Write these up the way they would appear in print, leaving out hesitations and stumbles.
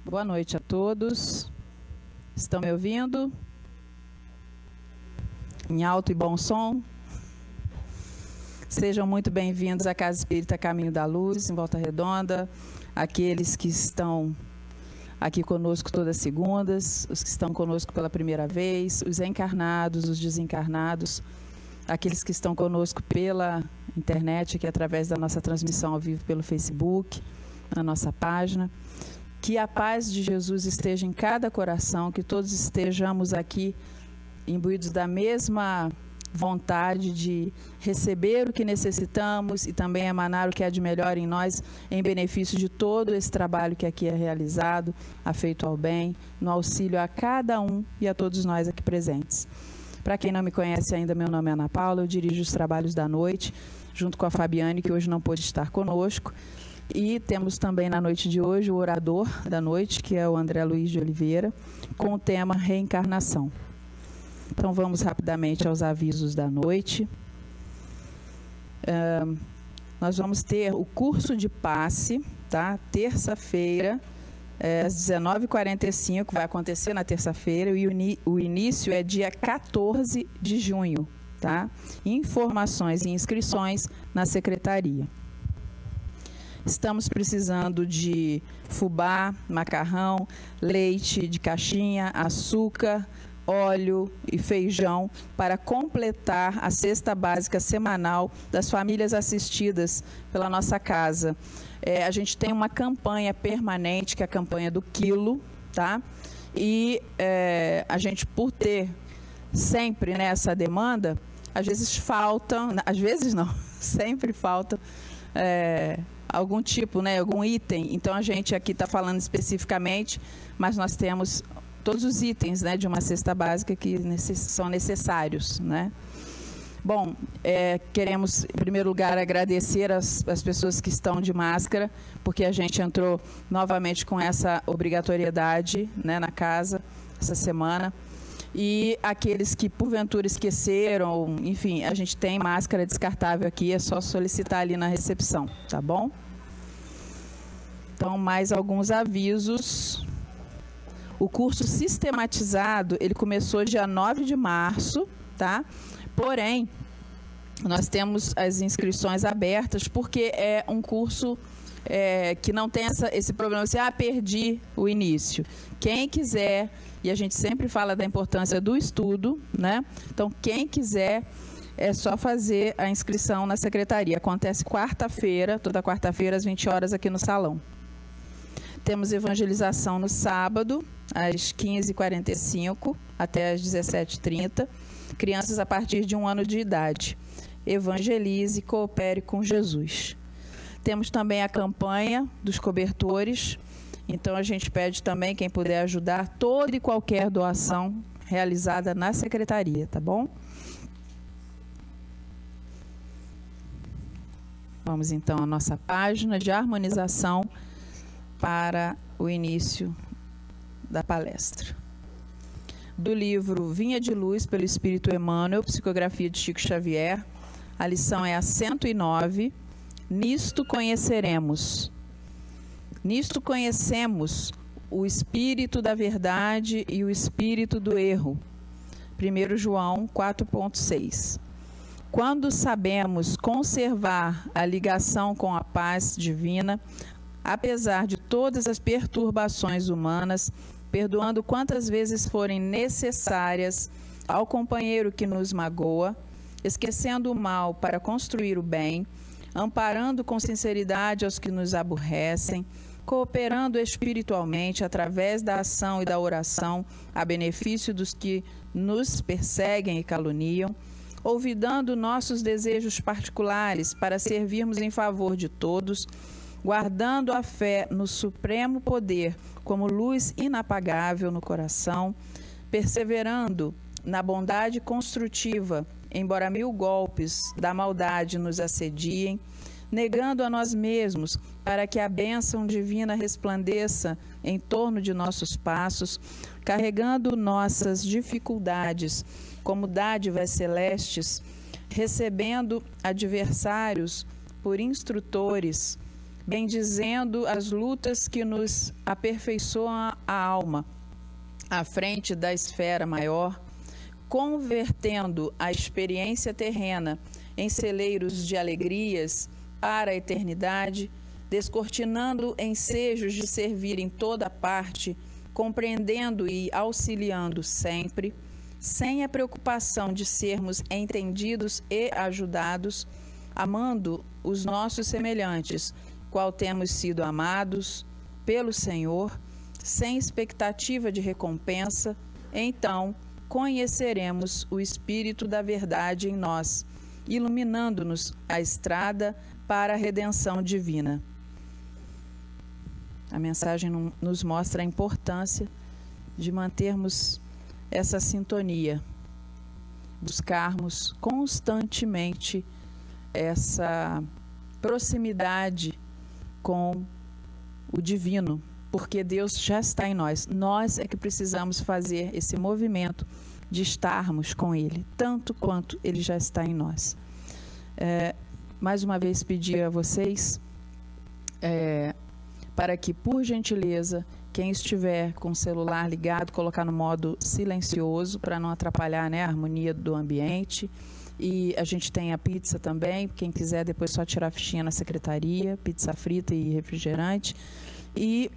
Boa noite a todos. Estão me ouvindo? Em alto e bom som? Sejam muito bem-vindos à Casa Espírita Caminho da Luz, em Volta Redonda. Aqueles que estão aqui conosco todas as segundas, os que estão conosco pela primeira vez, os encarnados, os desencarnados, aqueles que estão conosco pela internet, aqui através da nossa transmissão ao vivo pelo Facebook, na nossa página. Que a paz de Jesus esteja em cada coração, que todos estejamos aqui imbuídos da mesma vontade de receber o que necessitamos e também emanar o que há de melhor em nós, em benefício de todo esse trabalho que aqui é realizado, afeito ao bem, no auxílio a cada um e a todos nós aqui presentes. Para quem não me conhece ainda, meu nome é Ana Paula, eu dirijo os trabalhos da noite, junto com a Fabiane, que hoje não pôde estar conosco. E temos também na noite de hoje o orador da noite, que é o André Luiz de Oliveira, com o tema Reencarnação. Então vamos rapidamente aos avisos da noite. Nós vamos ter o curso de passe, tá? Terça-feira, às 19h45, vai acontecer na terça-feira, e o início é dia 14 de junho, tá? Informações e inscrições na secretaria. Estamos precisando de fubá, macarrão, leite de caixinha, açúcar, óleo e feijão para completar a cesta básica semanal das famílias assistidas pela nossa casa. A gente tem uma campanha permanente, que é a campanha do quilo, tá? E a gente, por ter sempre nessa demanda, às vezes faltam, às vezes não, sempre faltam algum tipo, né, algum item. Então a gente aqui está falando especificamente, mas nós temos todos os itens, né, de uma cesta básica que são necessários, né? Bom, queremos, em primeiro lugar, agradecer as pessoas que estão de máscara, porque a gente entrou novamente com essa obrigatoriedade, né, na casa, essa semana. E aqueles que, porventura, esqueceram, enfim, a gente tem máscara descartável aqui, é só solicitar ali na recepção, tá bom? Então, mais alguns avisos. O curso sistematizado, ele começou dia 9 de março, tá? Porém, nós temos as inscrições abertas, porque é um curso que não tem esse problema assim, perdi o início. Quem quiser, e a gente sempre fala da importância do estudo, né? Então, quem quiser, é só fazer a inscrição na secretaria. Acontece quarta-feira, toda quarta-feira, às 20 horas, aqui no salão. Temos evangelização no sábado, às 15h45 até às 17h30. Crianças a partir de 1 ano de idade. Evangelize e coopere com Jesus. Temos também a campanha dos cobertores. Então, a gente pede também, quem puder ajudar, toda e qualquer doação realizada na secretaria, tá bom? Vamos, então, à nossa página de harmonização para o início da palestra. Do livro Vinha de Luz, pelo Espírito Emmanuel, psicografia de Chico Xavier, a lição é a 109, Nisto conheceremos. Nisto conhecemos o espírito da verdade e o espírito do erro. 1 João 4,6. Quando sabemos conservar a ligação com a paz divina, apesar de todas as perturbações humanas, perdoando quantas vezes forem necessárias ao companheiro que nos magoa, esquecendo o mal para construir o bem, amparando com sinceridade aos que nos aborrecem, cooperando espiritualmente através da ação e da oração a benefício dos que nos perseguem e caluniam, olvidando nossos desejos particulares para servirmos em favor de todos, guardando a fé no supremo poder como luz inapagável no coração, perseverando na bondade construtiva, embora 1000 golpes da maldade nos assediem, negando a nós mesmos para que a bênção divina resplandeça em torno de nossos passos, carregando nossas dificuldades como dádivas celestes, recebendo adversários por instrutores, bendizendo as lutas que nos aperfeiçoam a alma, à frente da esfera maior, convertendo a experiência terrena em celeiros de alegrias para a eternidade, descortinando ensejos de servir em toda parte, compreendendo e auxiliando sempre, sem a preocupação de sermos entendidos e ajudados, amando os nossos semelhantes, qual temos sido amados pelo Senhor, sem expectativa de recompensa, então conheceremos o Espírito da verdade em nós, iluminando-nos a estrada para a redenção divina. A mensagem nos mostra a importância de mantermos essa sintonia, buscarmos constantemente essa proximidade com o divino, porque Deus já está em nós. Nós é que precisamos fazer esse movimento de estarmos com Ele, tanto quanto Ele já está em nós. Mais uma vez pedir a vocês para que, por gentileza, quem estiver com o celular ligado, colocar no modo silencioso para não atrapalhar, né, a harmonia do ambiente. E a gente tem a pizza também, quem quiser depois só tirar a fichinha na secretaria, pizza frita e refrigerante. E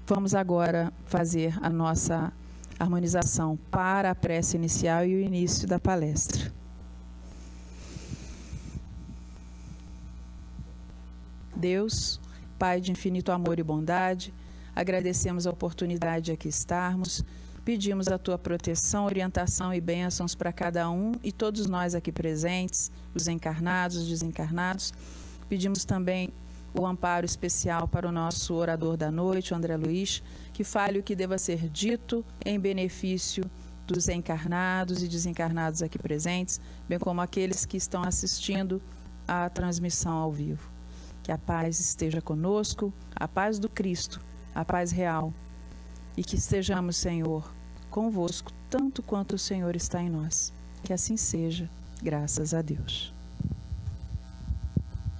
vamos agora fazer a nossa harmonização para a prece inicial e o início da palestra. Deus, Pai de infinito amor e bondade, agradecemos a oportunidade de aqui estarmos. Pedimos a tua proteção, orientação e bênçãos para cada um e todos nós aqui presentes, os encarnados, os desencarnados. Pedimos também o amparo especial para o nosso orador da noite, o André Luiz, que fale o que deva ser dito em benefício dos encarnados e desencarnados aqui presentes, bem como aqueles que estão assistindo à transmissão ao vivo. Que a paz esteja conosco, a paz do Cristo, a paz real. E que estejamos, Senhor, convosco, tanto quanto o Senhor está em nós. Que assim seja, graças a Deus.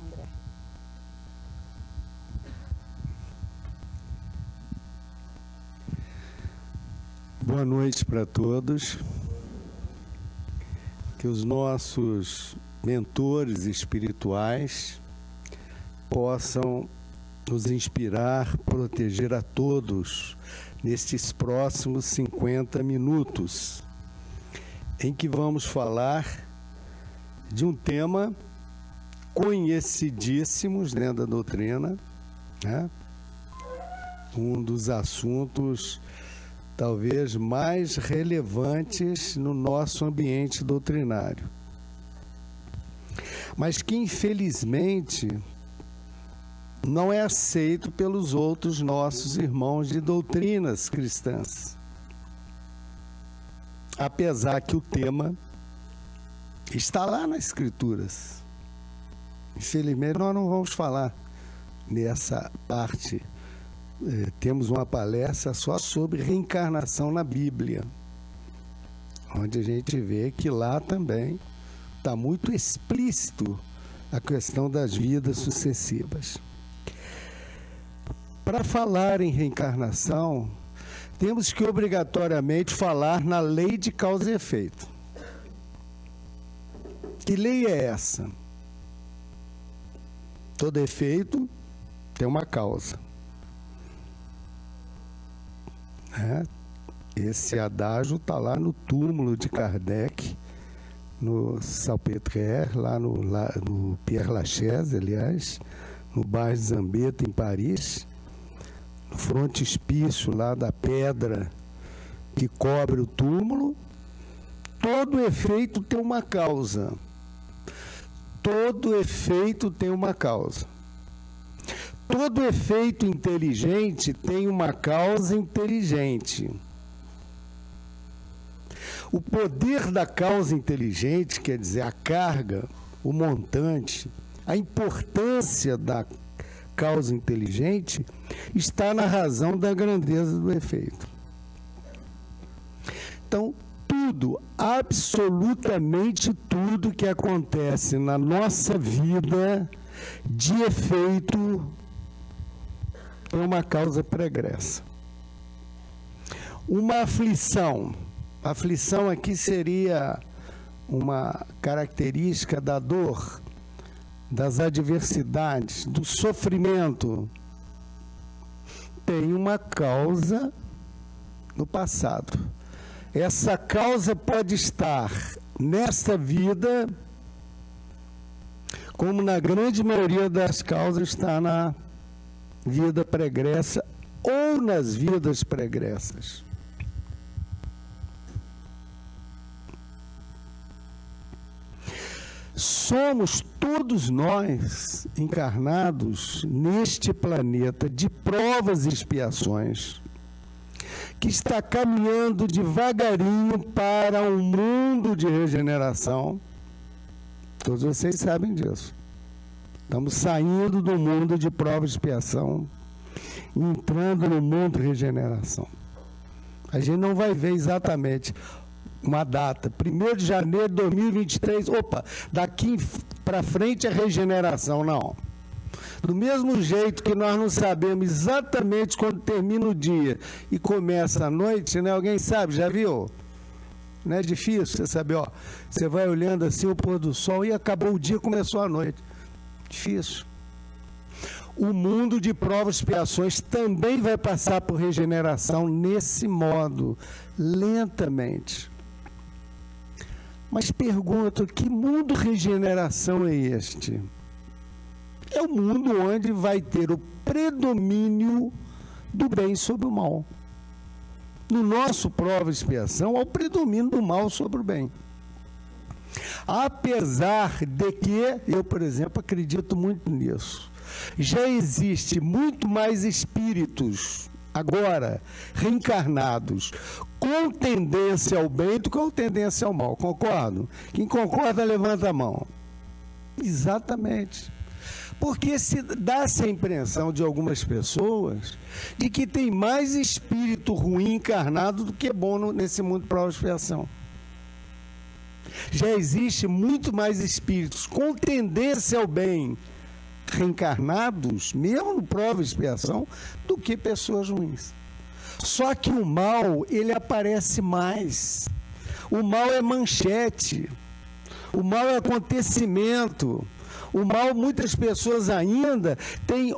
André. Boa noite para todos. Que os nossos mentores espirituais possam nos inspirar, proteger a todos nestes próximos 50 minutos, em que vamos falar de um tema conhecidíssimo dentro da doutrina, né? Um dos assuntos talvez mais relevantes no nosso ambiente doutrinário, mas que infelizmente não é aceito pelos outros nossos irmãos de doutrinas cristãs. Apesar que o tema está lá nas Escrituras. Infelizmente, nós não vamos falar nessa parte. Temos uma palestra só sobre reencarnação na Bíblia, onde a gente vê que lá também está muito explícito a questão das vidas sucessivas. Para falar em reencarnação, temos que obrigatoriamente falar na lei de causa e efeito. Que lei é essa? Todo efeito tem uma causa. Esse adágio está lá no túmulo de Kardec, no Salpêtrière, lá no Père Lachaise, aliás, no bairro Zambetta, em Paris, no frontispício lá da pedra que cobre o túmulo. Todo efeito tem uma causa. Todo efeito tem uma causa. Todo efeito inteligente tem uma causa inteligente. O poder da causa inteligente, quer dizer, a carga, o montante, a importância da causa inteligente, está na razão da grandeza do efeito. Então, tudo, absolutamente tudo que acontece na nossa vida de efeito é uma causa pregressa. Uma aflição. A aflição aqui seria uma característica da dor, das adversidades, do sofrimento. Tem uma causa no passado. Essa causa pode estar nesta vida, como na grande maioria das causas está na vida pregressa ou nas vidas pregressas. Somos todos nós encarnados neste planeta de provas e expiações, que está caminhando devagarinho para um mundo de regeneração. Todos vocês sabem disso. Estamos saindo do mundo de prova e expiação, entrando no mundo de regeneração. A gente não vai ver exatamente uma data, 1º de janeiro de 2023, daqui para frente é regeneração, não. Do mesmo jeito que nós não sabemos exatamente quando termina o dia e começa a noite, né? Alguém sabe, já viu? Não é difícil você saber, você vai olhando assim o pôr do sol e acabou o dia, começou a noite. Difícil. O mundo de provas e expiações também vai passar por regeneração nesse modo, lentamente. Mas pergunto, que mundo de regeneração é este? É o mundo onde vai ter o predomínio do bem sobre o mal. No nosso prova e expiação, há o predomínio do mal sobre o bem. Apesar de que, eu, por exemplo, acredito muito nisso. Já existe muito mais espíritos, agora, reencarnados, com tendência ao bem do que com tendência ao mal. Concordo? Quem concorda, levanta a mão. Exatamente. Porque se dá essa impressão de algumas pessoas de que tem mais espírito ruim encarnado do que bom nesse mundo de prova e expiação. Já existe muito mais espíritos com tendência ao bem reencarnados, mesmo no prova e expiação, do que pessoas ruins. Só que o mal, ele aparece mais. O mal é manchete. O mal é acontecimento. O mal, muitas pessoas ainda têm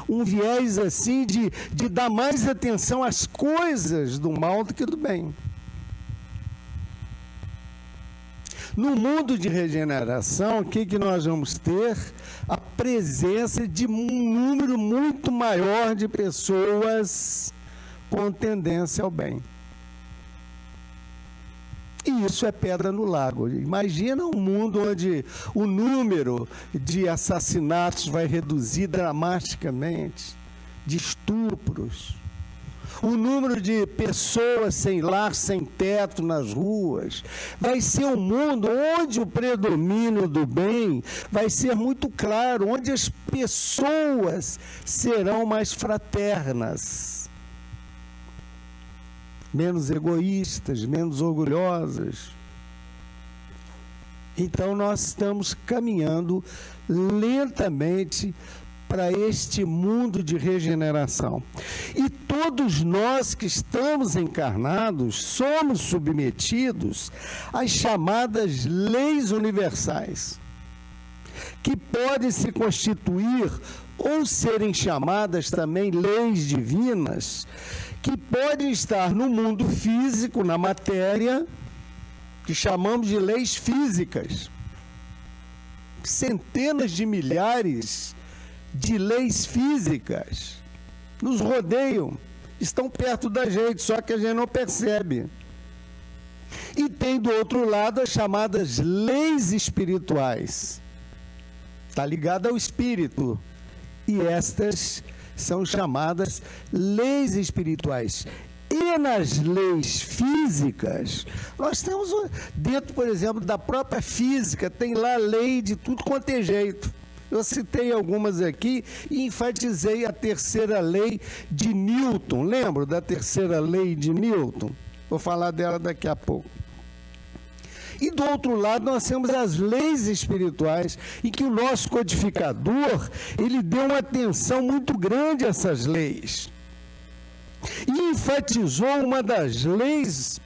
um viés assim de dar mais atenção às coisas do mal do que do bem. No mundo de regeneração, o que nós vamos ter? A presença de um número muito maior de pessoas com tendência ao bem. E isso é pedra no lago. Imagina um mundo onde o número de assassinatos vai reduzir dramaticamente, de estupros, o número de pessoas sem lar, sem teto nas ruas. Vai ser um mundo onde o predomínio do bem vai ser muito claro, onde as pessoas serão mais fraternas, menos egoístas, menos orgulhosas. Então nós estamos caminhando lentamente para este mundo de regeneração. E todos nós que estamos encarnados somos submetidos às chamadas leis universais, que podem se constituir ou serem chamadas também leis divinas, que podem estar no mundo físico, na matéria, que chamamos de leis físicas. Centenas de milhares de leis físicas nos rodeiam, estão perto da gente, só que a gente não percebe. E tem do outro lado as chamadas leis espirituais. Está ligado ao espírito. E estas são chamadas leis espirituais. E nas leis físicas, nós temos dentro, por exemplo, da própria física, tem lá lei de tudo quanto é jeito. Eu citei algumas aqui e enfatizei a terceira lei de Newton. Lembra da terceira lei de Newton? Vou falar dela daqui a pouco. E do outro lado nós temos as leis espirituais, em que o nosso codificador, ele deu uma atenção muito grande a essas leis. E enfatizou uma das leis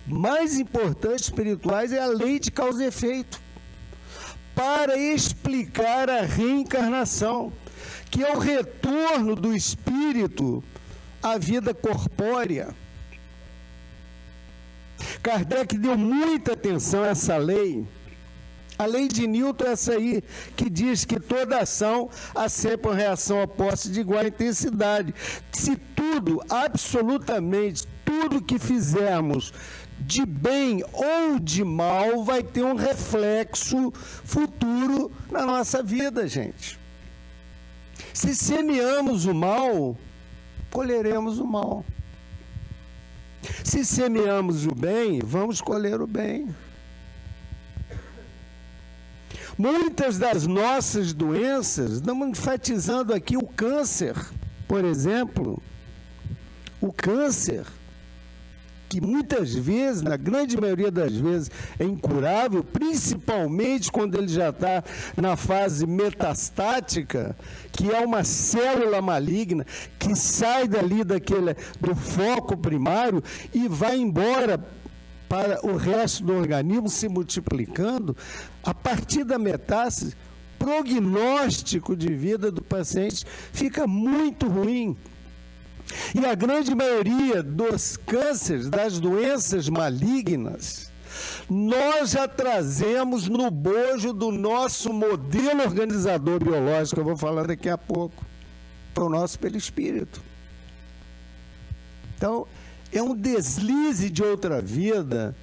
mais importantes espirituais, é a lei de causa e efeito, para explicar a reencarnação, que é o retorno do espírito à vida corpórea. Kardec deu muita atenção a essa lei. A lei de Newton é essa aí, que diz que toda ação há sempre uma reação oposta de igual intensidade. Se tudo, absolutamente tudo que fizermos de bem ou de mal, vai ter um reflexo futuro na nossa vida, gente. Se semeamos o mal, colheremos o mal. Se semeamos o bem, vamos colher o bem. Muitas das nossas doenças, estamos enfatizando aqui o câncer, por exemplo. O câncer, que muitas vezes, na grande maioria das vezes, é incurável, principalmente quando ele já está na fase metastática, que é uma célula maligna que sai dali do foco primário e vai embora para o resto do organismo se multiplicando. A partir da metástase, prognóstico de vida do paciente fica muito ruim. E a grande maioria dos cânceres, das doenças malignas, nós já trazemos no bojo do nosso modelo organizador biológico, eu vou falar daqui a pouco, para o nosso perispírito. Então, é um deslize de outra vida,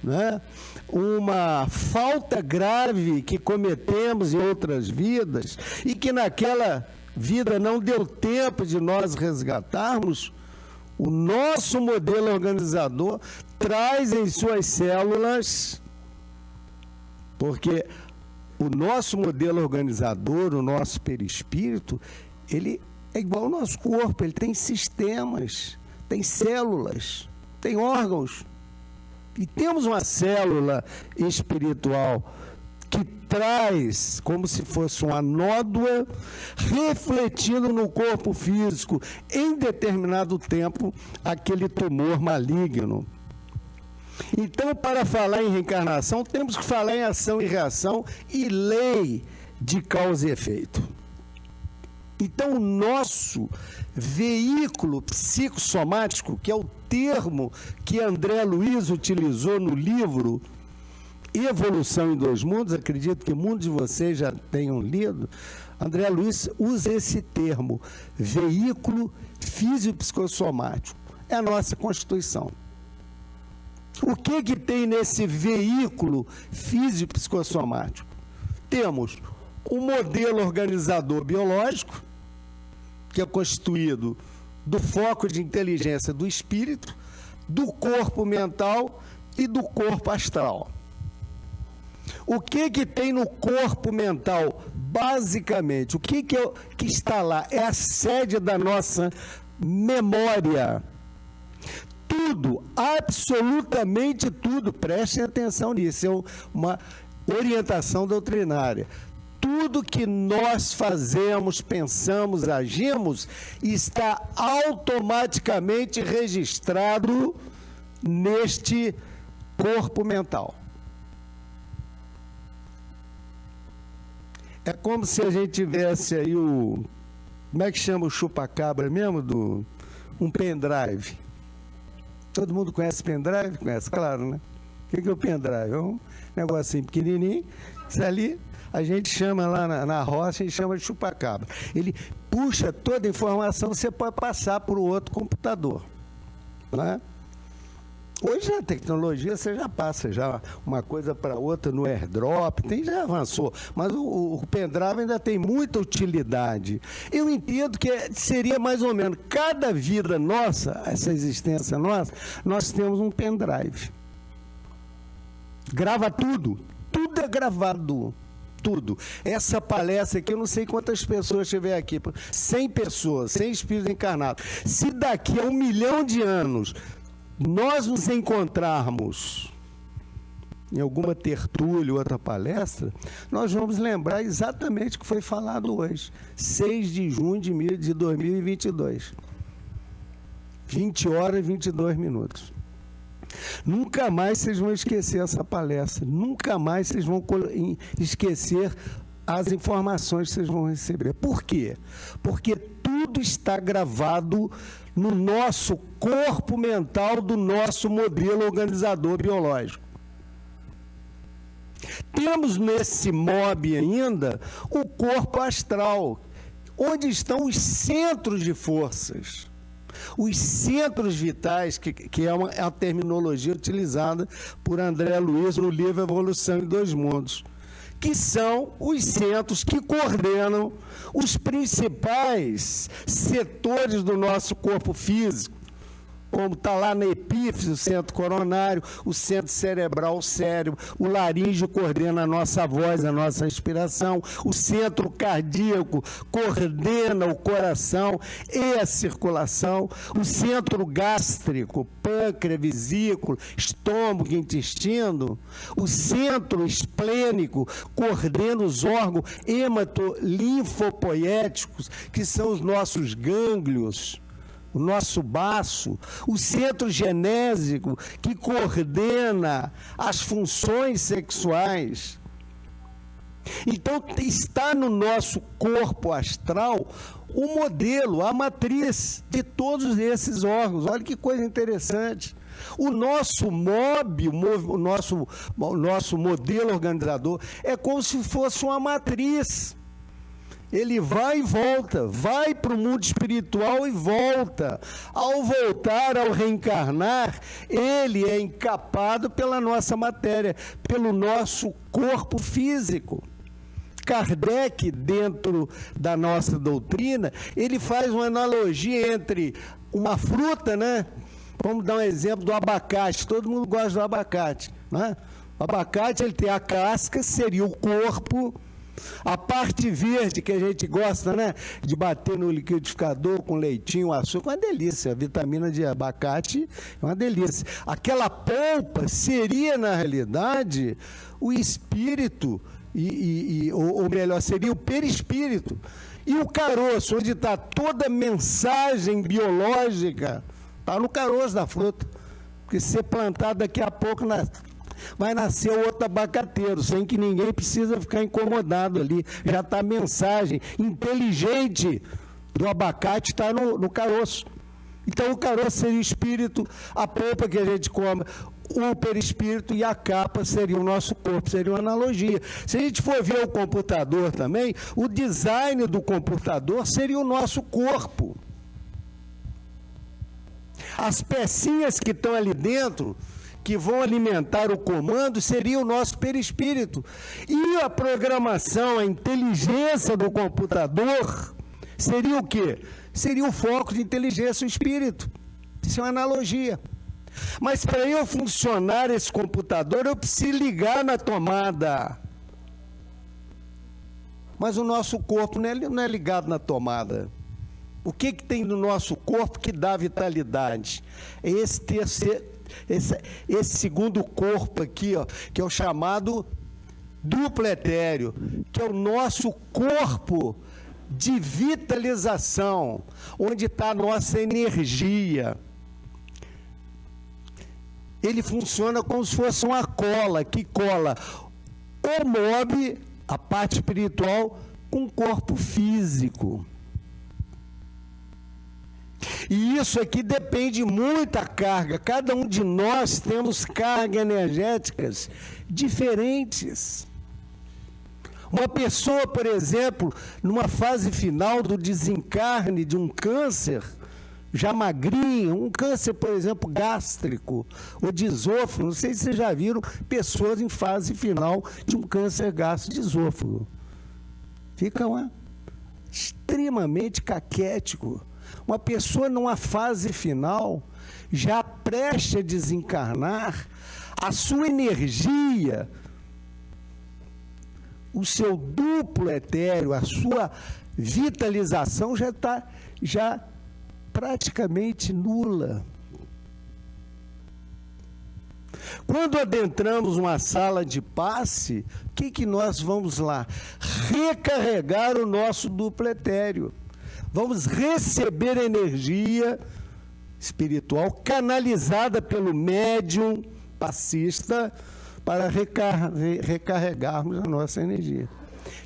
né? Uma falta grave que cometemos em outras vidas e que naquela vida não deu tempo de nós resgatarmos. O nosso modelo organizador traz em suas células, porque o nosso modelo organizador, o nosso perispírito, ele é igual ao nosso corpo, ele tem sistemas, tem células, tem órgãos. E temos uma célula espiritual que traz, como se fosse uma nódoa, refletindo no corpo físico, em determinado tempo, aquele tumor maligno. Então, para falar em reencarnação, temos que falar em ação e reação e lei de causa e efeito. Então, o nosso veículo psicossomático, que é o termo que André Luiz utilizou no livro Evolução em Dois Mundos, acredito que muitos de vocês já tenham lido, André Luiz usa esse termo, veículo físico-psicossomático. É a nossa Constituição. O que tem nesse veículo físico-psicossomático? Temos o modelo organizador biológico, que é constituído do foco de inteligência do espírito, do corpo mental e do corpo astral. O que tem no corpo mental, basicamente? O que está lá? É a sede da nossa memória. Tudo, absolutamente tudo, prestem atenção nisso, é uma orientação doutrinária. Tudo que nós fazemos, pensamos, agimos, está automaticamente registrado neste corpo mental. É como se a gente tivesse aí como é que chama o chupa-cabra mesmo? Um pendrive. Todo mundo conhece pendrive? Conhece, claro, né? O que é o pendrive? É um negocinho pequenininho, isso ali a gente chama lá na roça, a gente chama de chupa-cabra. Ele puxa toda a informação, você pode passar para o outro computador, né? Hoje a tecnologia você já passa já uma coisa para outra no airdrop, já avançou, mas o pendrive ainda tem muita utilidade. Eu entendo que seria mais ou menos, cada vida nossa, essa existência nossa, nós temos um pendrive. Grava tudo, tudo é gravado. Tudo. Essa palestra aqui, eu não sei quantas pessoas tiver aqui, 100 pessoas, 100 espíritos encarnados. Se daqui a 1 milhão de anos nós nos encontrarmos em alguma tertúlia, outra palestra, nós vamos lembrar exatamente o que foi falado hoje, 6 de junho de 2022, 20 horas e 22 minutos. Nunca mais vocês vão esquecer essa palestra, nunca mais vocês vão esquecer as informações que vocês vão receber. Por quê? Porque tudo está gravado no nosso corpo mental do nosso modelo organizador biológico. Temos nesse MOB ainda o corpo astral, onde estão os centros de forças, os centros vitais, que é a terminologia utilizada por André Luiz no livro Evolução em Dois Mundos, que são os centros que coordenam os principais setores do nosso corpo físico, como está lá na epífise, o centro coronário, o centro cerebral, o cérebro, o laríngeo coordena a nossa voz, a nossa respiração, o centro cardíaco coordena o coração e a circulação, o centro gástrico, pâncreas, vesícula, estômago, intestino, o centro esplênico coordena os órgãos hemato-linfopoéticos, que são os nossos gânglios, o nosso baço, o centro genésico, que coordena as funções sexuais. Então, está no nosso corpo astral o modelo, a matriz de todos esses órgãos. Olha que coisa interessante. O nosso MOB, o nosso modelo organizador, é como se fosse uma matriz. Ele vai e volta, vai para o mundo espiritual e volta. Ao voltar, ao reencarnar, ele é encapado pela nossa matéria, pelo nosso corpo físico. Kardec, dentro da nossa doutrina, ele faz uma analogia entre uma fruta, né? Vamos dar um exemplo do abacate. Todo mundo gosta do abacate, né? O abacate, ele tem a casca, seria o corpo. A parte verde que a gente gosta, né, de bater no liquidificador com leitinho, açúcar, é uma delícia. A vitamina de abacate é uma delícia. Aquela polpa seria, na realidade, o espírito, ou melhor, seria o perispírito. E o caroço, onde está toda a mensagem biológica, está no caroço da fruta. Porque se plantar daqui a pouco vai nascer outro abacateiro, sem que ninguém precisa ficar incomodado ali. Já está a mensagem inteligente do abacate, está no caroço. Então, o caroço seria o espírito, a polpa que a gente come, o perispírito, e a capa seria o nosso corpo, seria uma analogia. Se a gente for ver o computador também, o design do computador seria o nosso corpo. As pecinhas que estão ali dentro, que vão alimentar o comando, seria o nosso perispírito. E a programação, a inteligência do computador, seria o quê? Seria o foco de inteligência, o espírito. Isso é uma analogia. Mas para eu funcionar esse computador, eu preciso ligar na tomada. Mas o nosso corpo não é ligado na tomada. O que tem no nosso corpo que dá vitalidade? É esse segundo corpo aqui, ó, que é o chamado duplo etéreo, que é o nosso corpo de vitalização, onde está a nossa energia. Ele funciona como se fosse uma cola, que cola o MOB, a parte espiritual, com o corpo físico. E isso aqui depende muito da carga. Cada um de nós temos cargas energéticas diferentes. Uma pessoa, por exemplo, numa fase final do desencarne de um câncer, já magrinho, um câncer, por exemplo, gástrico, ou de esôfago, não sei se vocês já viram pessoas em fase final de um câncer gástrico de esôfago. Fica extremamente caquético. Uma pessoa numa fase final, já prestes a desencarnar, a sua energia, o seu duplo etéreo, a sua vitalização já está praticamente nula. Quando adentramos uma sala de passe, o que nós vamos lá? Recarregar o nosso duplo etéreo. Vamos receber energia espiritual canalizada pelo médium passista para recarregarmos a nossa energia,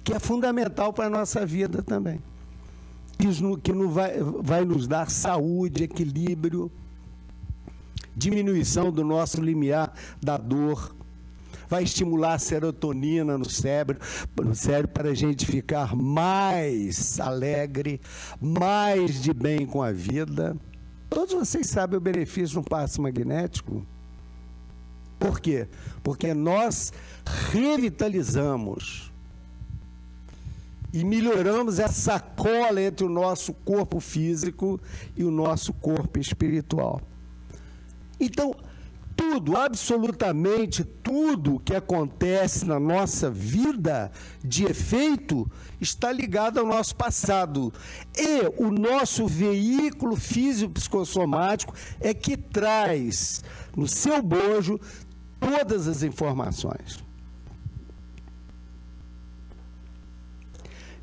que é fundamental para a nossa vida também, que vai nos dar saúde, equilíbrio, diminuição do nosso limiar da dor, vai estimular a serotonina no cérebro para a gente ficar mais alegre, mais de bem com a vida. Todos vocês sabem o benefício de um passe magnético. Por quê? Porque nós revitalizamos e melhoramos essa cola entre o nosso corpo físico e o nosso corpo espiritual. Então, tudo, absolutamente tudo que acontece na nossa vida de efeito está ligado ao nosso passado. E o nosso veículo físico-psicossomático é que traz no seu bojo todas as informações.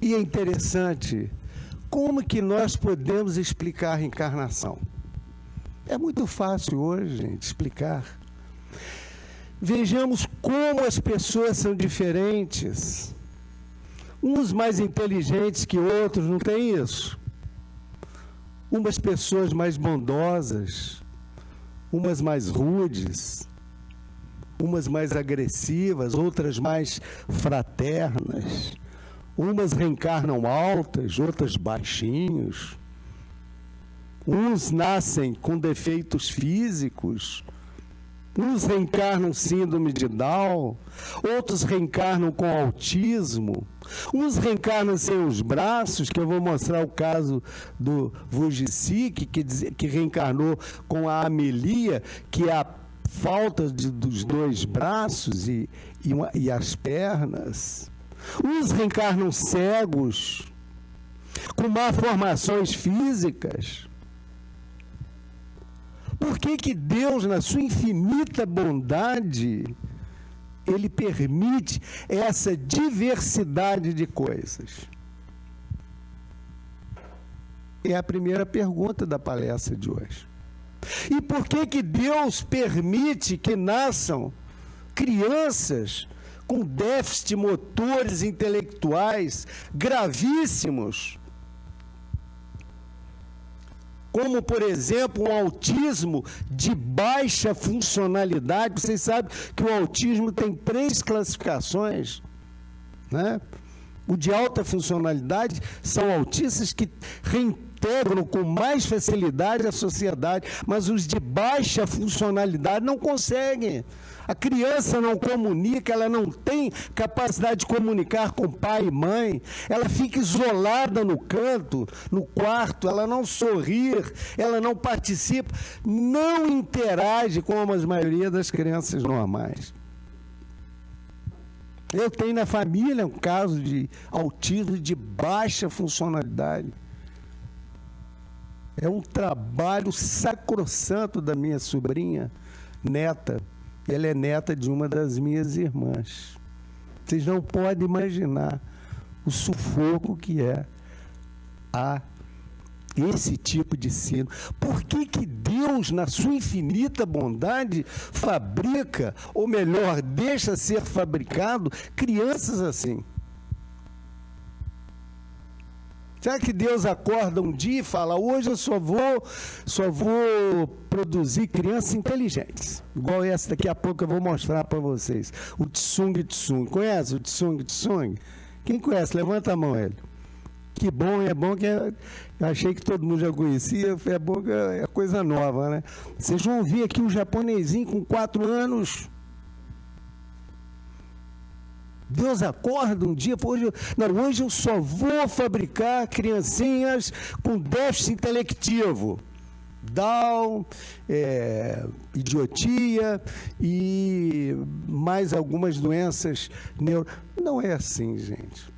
E é interessante como que nós podemos explicar a reencarnação. É muito fácil hoje, gente, explicar. Vejamos como as pessoas são diferentes. Uns mais inteligentes que outros, não tem isso? Umas pessoas mais bondosas, umas mais rudes, umas mais agressivas, outras mais fraternas. Umas reencarnam altas, outras baixinhos. Uns nascem com defeitos físicos, uns reencarnam síndrome de Down, outros reencarnam com autismo, uns reencarnam sem os braços, que eu vou mostrar o caso do Vujicic, que reencarnou com a amelia, que é a falta dos dois braços e as pernas. Uns reencarnam cegos, com malformações físicas. Por que Deus, na sua infinita bondade, Ele permite essa diversidade de coisas? É a primeira pergunta da palestra de hoje. E por que Deus permite que nasçam crianças com déficit motores intelectuais gravíssimos, como, por exemplo, um autismo de baixa funcionalidade? Vocês sabem que o autismo tem 3 classificações, né? O de alta funcionalidade são autistas que reintegram com mais facilidade a sociedade, mas os de baixa funcionalidade não conseguem. A criança não comunica, ela não tem capacidade de comunicar com pai e mãe, ela fica isolada no canto, no quarto, ela não sorri, ela não participa, não interage com a maioria das crianças normais. Eu tenho na família um caso de autismo de baixa funcionalidade. É um trabalho sacrossanto da minha sobrinha, neta. Ela é neta de uma das minhas irmãs. Vocês não podem imaginar o sufoco que é esse tipo de ensino. Por que Deus, na sua infinita bondade, fabrica, ou melhor, deixa ser fabricado crianças assim? Será que Deus acorda um dia e fala: hoje eu só vou produzir crianças inteligentes, igual essa daqui a pouco eu vou mostrar para vocês, o Tsung Tsung. Conhece o Tsung Tsung? Quem conhece? Levanta a mão, Hélio. Que bom, é bom que eu achei que todo mundo já conhecia, é bom que é coisa nova, né? Vocês vão ver aqui um japonesinho com 4 anos. Deus acorda um dia, hoje eu só vou fabricar criancinhas com déficit intelectivo, Down, idiotia e mais algumas doenças neuro. Não é assim, gente.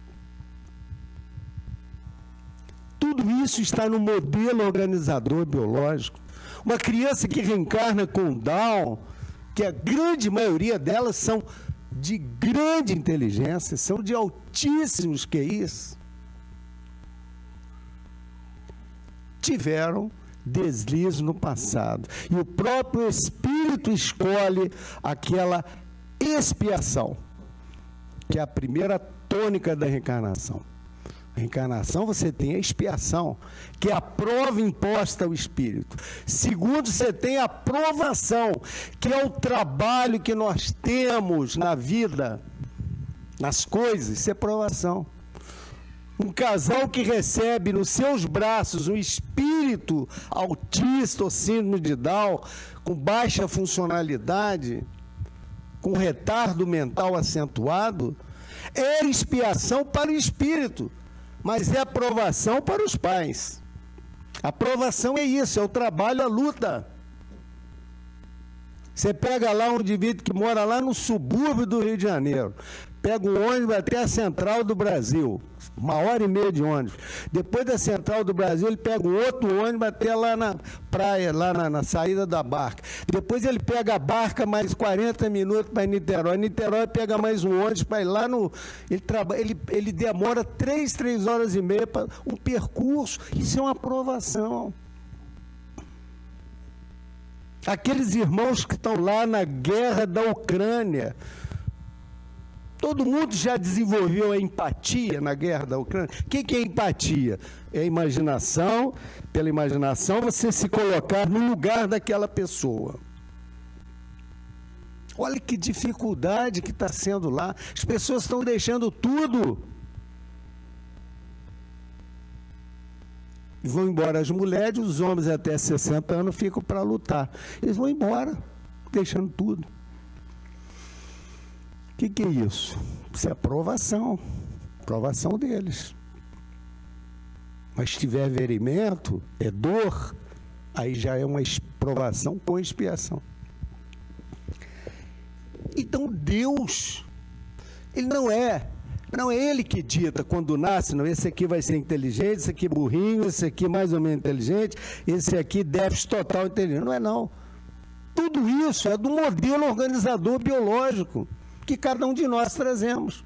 Tudo isso está no modelo organizador biológico. Uma criança que reencarna com Down, que a grande maioria delas são de grande inteligência, são de altíssimos QIs, tiveram deslize no passado. E o próprio Espírito escolhe aquela expiação, que é a primeira tônica da reencarnação. A reencarnação, você tem a expiação, que é a prova imposta ao Espírito. Segundo, você tem a provação, que é o trabalho que nós temos na vida, nas coisas, isso é provação. Um casal que recebe nos seus braços um espírito autista ou síndrome de Down, com baixa funcionalidade, com retardo mental acentuado, é expiação para o espírito, mas é aprovação para os pais. A aprovação é isso, é o trabalho, a luta. Você pega lá um indivíduo que mora lá no subúrbio do Rio de Janeiro, pega um ônibus até a Central do Brasil, 1h30 de ônibus. Depois da Central do Brasil, ele pega um outro ônibus até lá na praia, lá na saída da barca. Depois ele pega a barca mais 40 minutos para Niterói. Niterói pega mais um ônibus para ir lá no... Ele demora 3 horas e meia para um percurso. Isso é uma aprovação. Aqueles irmãos que estão lá na guerra da Ucrânia, todo mundo já desenvolveu a empatia na guerra da Ucrânia. O que é empatia? É a imaginação, pela imaginação você se colocar no lugar daquela pessoa. Olha que dificuldade que está sendo lá. As pessoas estão deixando tudo. E vão embora as mulheres, os homens até 60 anos ficam para lutar. Eles vão embora, deixando tudo. O que é isso? Isso é aprovação deles. Mas se tiver verimento, é dor, aí já é uma provação com expiação. Então Deus, Ele não é Ele que dita quando nasce, não, esse aqui vai ser inteligente, esse aqui burrinho, esse aqui mais ou menos inteligente, esse aqui déficit total inteligente. Não é não. Tudo isso é do modelo organizador biológico que cada um de nós trazemos.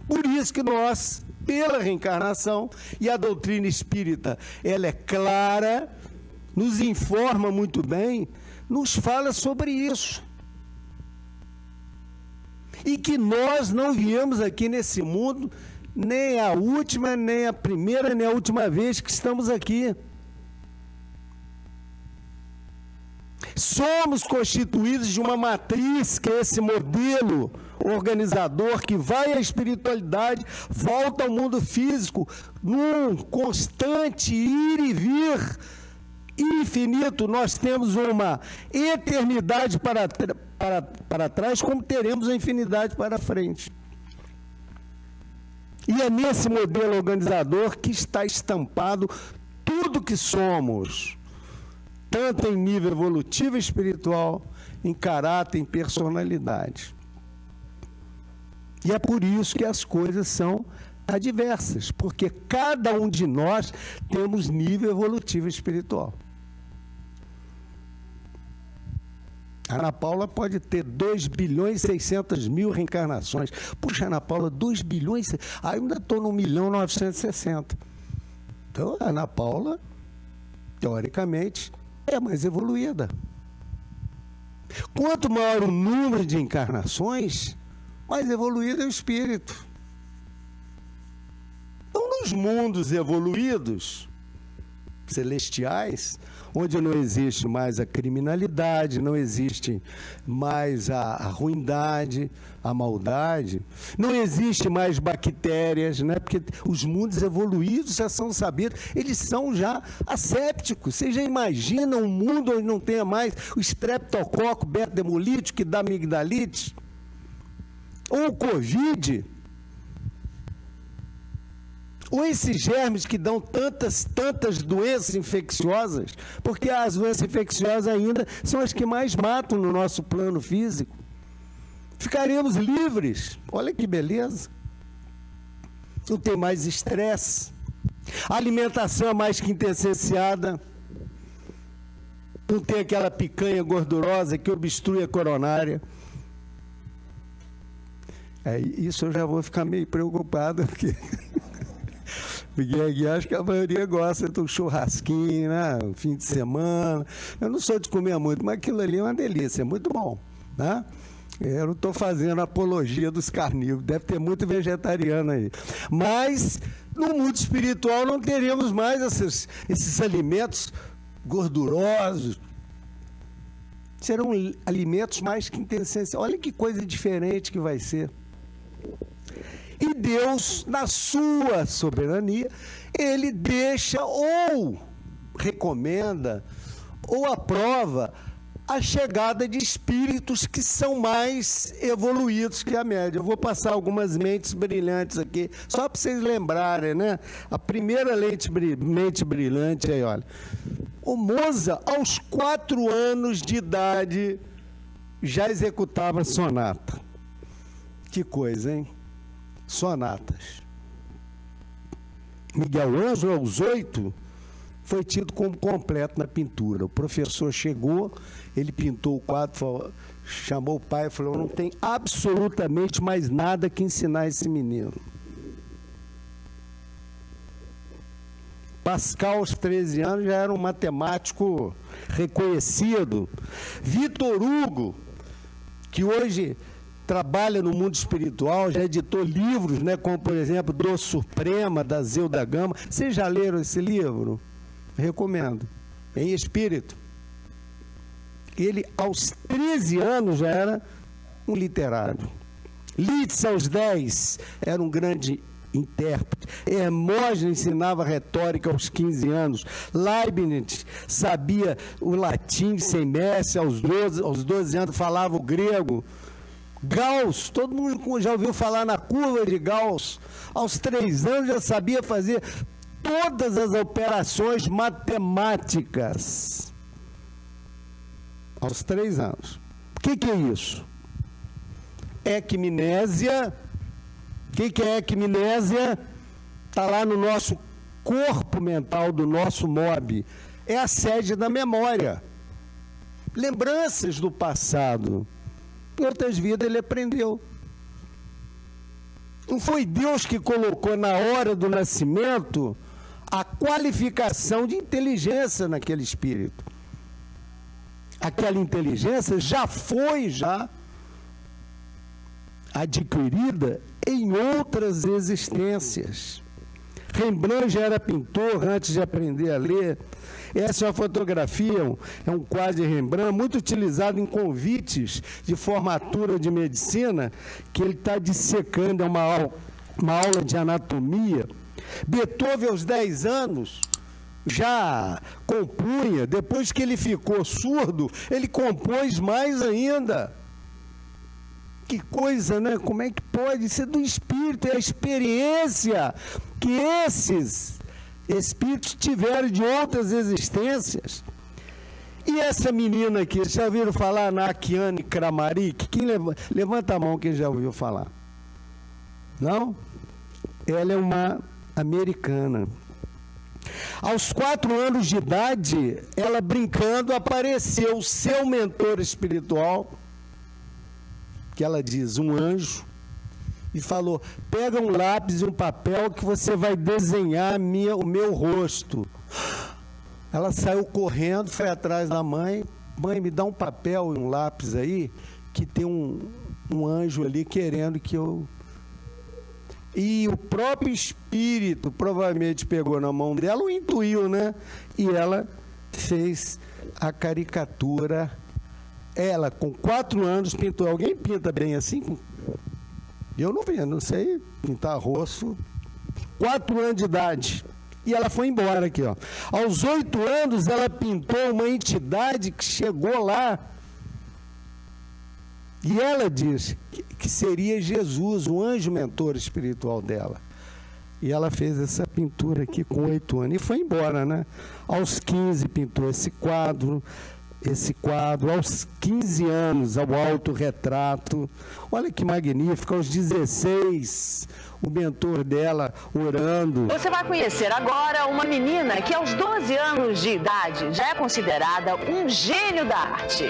Por isso que nós, pela reencarnação, e a doutrina espírita, ela é clara, nos informa muito bem, nos fala sobre isso. E que nós não viemos aqui nesse mundo, nem a última, nem a primeira, nem a última vez que estamos aqui. Somos constituídos de uma matriz, que é esse modelo organizador que vai à espiritualidade, volta ao mundo físico, num constante ir e vir infinito. Nós temos uma eternidade para trás, como teremos a infinidade para frente. E é nesse modelo organizador que está estampado tudo que somos, tanto em nível evolutivo e espiritual, em caráter, em personalidade. E é por isso que as coisas são adversas, porque cada um de nós temos nível evolutivo e espiritual. A Ana Paula pode ter 2.600.000 reencarnações. Puxa, Ana Paula, 2 bilhões... Ah, eu ainda estou no 1.960.000. Então, a Ana Paula, teoricamente, é mais evoluída. Quanto maior o número de encarnações, mais evoluído é o espírito. Então, nos mundos evoluídos, celestiais, onde não existe mais a criminalidade, não existe mais a ruindade, a maldade, não existe mais bactérias, né? Porque os mundos evoluídos já são sabidos, eles são já assépticos. Você já imagina um mundo onde não tenha mais o estreptococo beta-hemolítico que dá amigdalite? Ou o Covid? Ou esses germes que dão tantas doenças infecciosas, porque as doenças infecciosas ainda são as que mais matam no nosso plano físico. Ficaremos livres. Olha que beleza. Não tem mais estresse. A alimentação é mais que intessenciada. não tem aquela picanha gordurosa que obstrui a coronária. Isso eu já vou ficar meio preocupado, porque acho que a maioria gosta de um churrasquinho, né? Um fim de semana. Eu não sou de comer muito, mas aquilo ali é uma delícia, é muito bom, né? Eu não estou fazendo apologia dos carnívoros, deve ter muito vegetariano aí. Mas no mundo espiritual não teremos mais esses alimentos gordurosos. Serão alimentos mais que interessantes. Olha que coisa diferente que vai ser. E Deus, na sua soberania, Ele deixa ou recomenda ou aprova a chegada de espíritos que são mais evoluídos que a média. Eu vou passar algumas mentes brilhantes aqui, só para vocês lembrarem, né? A primeira mente brilhante aí, olha. O Mozart, aos 4 anos de idade, já executava sonata. Que coisa, hein? Sonatas. Miguel Ângelo, aos 8, foi tido como completo na pintura. O professor chegou, ele pintou o quadro, chamou o pai e falou: não tem absolutamente mais nada que ensinar esse menino. Pascal, aos 13 anos, já era um matemático reconhecido. Vitor Hugo, que hoje trabalha no mundo espiritual, já editou livros, né, como, por exemplo, Dor Suprema, da Zilda Gama. Vocês já leram esse livro? Recomendo. Em espírito. Ele, aos 13 anos, já era um literário. Liszt, aos 10, era um grande intérprete. Hermógenes ensinava retórica aos 15 anos. Leibniz sabia o latim sem mestre, aos 12 anos falava o grego. Gauss, todo mundo já ouviu falar na curva de Gauss. Aos 3 anos já sabia fazer todas as operações matemáticas. Aos 3 anos. O que é isso? Equimnésia. O que é equimnésia? Está lá no nosso corpo mental, do nosso MOB. É a sede da memória. Lembranças do passado. Em outras vidas ele aprendeu. Não foi Deus que colocou na hora do nascimento a qualificação de inteligência naquele espírito. Aquela inteligência já foi adquirida em outras existências. Rembrandt já era pintor antes de aprender a ler. Essa é uma fotografia, é um quadro de Rembrandt, muito utilizado em convites de formatura de medicina, que ele está dissecando, é uma aula de anatomia. Beethoven, aos 10 anos, já compunha. Depois que ele ficou surdo, ele compôs mais ainda. Que coisa, né? Como é que pode ser do espírito? É a experiência que esses espíritos tiveram de outras existências. E essa menina aqui, já ouviram falar na Akiane Kramaric? Quem levanta a mão quem já ouviu falar? Não? Ela é uma americana. Aos 4 anos de idade, ela brincando, apareceu o seu mentor espiritual, que ela diz, um anjo, e falou: pega um lápis e um papel que você vai desenhar o meu rosto. Ela saiu correndo, foi atrás da mãe: mãe, me dá um papel e um lápis aí, que tem um anjo ali querendo que eu... E o próprio espírito provavelmente pegou na mão dela, o intuiu, né? E ela fez a caricatura. Ela, com 4 anos, pintou. Alguém pinta bem assim? Eu não vi, não sei pintar rosto. 4 anos de idade. E ela foi embora aqui, ó. Aos 8 anos, ela pintou uma entidade que chegou lá. E ela disse que seria Jesus, o anjo mentor espiritual dela. E ela fez essa pintura aqui com 8 anos. E foi embora, né? Aos 15 pintou esse quadro. esse quadro aos 15 anos, ao autorretrato. Olha que magnífico, aos 16, o mentor dela orando. Você vai conhecer agora uma menina que aos 12 anos de idade já é considerada um gênio da arte.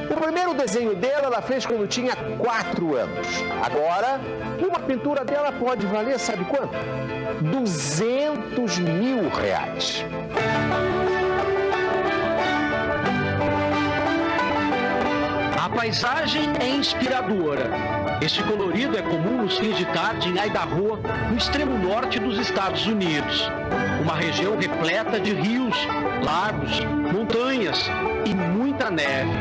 O primeiro desenho dela ela fez quando tinha 4 anos. Agora, uma pintura dela pode valer, sabe quanto? R$200 mil. A paisagem é inspiradora. Este colorido é comum nos fins de tarde em Idaho, no extremo norte dos Estados Unidos. Uma região repleta de rios, lagos, montanhas e muita neve.